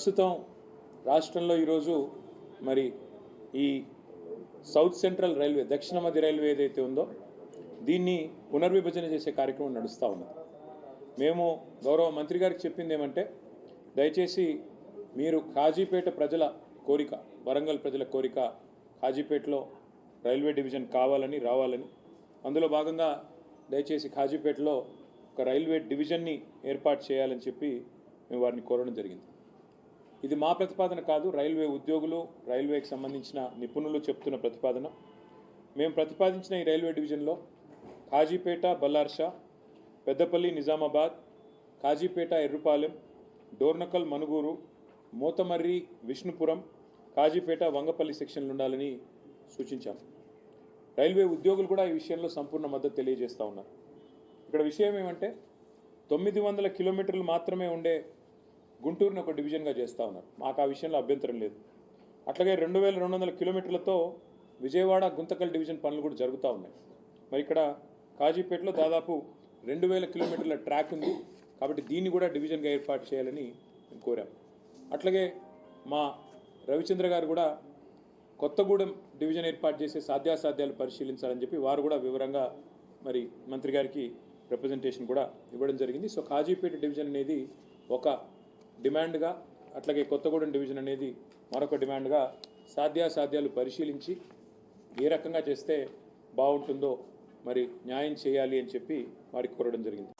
ప్రస్తుతం రాష్ట్రంలో ఈరోజు మరి ఈ సౌత్ సెంట్రల్ రైల్వే దక్షిణ మధ్య రైల్వే ఏదైతే ఉందో దీన్ని పునర్విభజన చేసే కార్యక్రమం నడుస్తూ ఉన్నది. మేము గౌరవ మంత్రి గారికి చెప్పింది ఏమంటే, దయచేసి మీరు కాజీపేట ప్రజల కోరిక, వరంగల్ ప్రజల కోరిక, కాజీపేటలో రైల్వే డివిజన్ కావాలని రావాలని, అందులో భాగంగా దయచేసి కాజీపేటలో ఒక రైల్వే డివిజన్ని ఏర్పాటు చేయాలని చెప్పి మేము వారిని కోరడం జరిగింది. ఇది మా ప్రతిపాదన కాదు, రైల్వే ఉద్యోగులు, రైల్వేకి సంబంధించిన నిపుణులు చెప్తున్న ప్రతిపాదన. మేము ప్రతిపాదించిన ఈ రైల్వే డివిజన్లో కాజీపేట బల్లార్షా, పెద్దపల్లి నిజామాబాద్, కాజీపేట ఎర్రుపాలెం, డోర్నకల్ మనుగూరు, మోతమర్రి విష్ణుపురం, కాజీపేట వంగపల్లి సెక్షన్లు ఉండాలని సూచించాము. రైల్వే ఉద్యోగులు కూడా ఈ విషయంలో సంపూర్ణ మద్దతు తెలియజేస్తూ ఉన్నారు. ఇక్కడ విషయం ఏమంటే 900 కిలోమీటర్లు మాత్రమే ఉండే గుంటూరుని ఒక డివిజన్గా చేస్తూ ఉన్నారు. మాకు ఆ విషయంలో అభ్యంతరం లేదు. అట్లాగే 2200 కిలోమీటర్లతో విజయవాడ గుంతకల్ డివిజన్ పనులు కూడా జరుగుతూ ఉన్నాయి. మరి ఇక్కడ కాజీపేటలో దాదాపు 2000 కిలోమీటర్ల ట్రాక్ ఉంది కాబట్టి దీన్ని కూడా డివిజన్గా ఏర్పాటు చేయాలని మేము కోరాం. అట్లాగే మా రవిచంద్ర గారు కూడా కొత్తగూడెం డివిజన్ ఏర్పాటు చేసే సాధ్యాసాధ్యాలు పరిశీలించాలని చెప్పి వారు కూడా వివరంగా మరి మంత్రి గారికి రిప్రజెంటేషన్ కూడా ఇవ్వడం జరిగింది. సో కాజీపేట డివిజన్ అనేది ఒక డిమాండ్గా, అట్లాగే కొత్తగూడెం డివిజన్ అనేది మరొక డిమాండ్గా సాధ్యాసాధ్యాలు పరిశీలించి ఏ రకంగా చేస్తే బాగుంటుందో మరి న్యాయం చేయాలి అని చెప్పి వారికి కోరడం జరిగింది.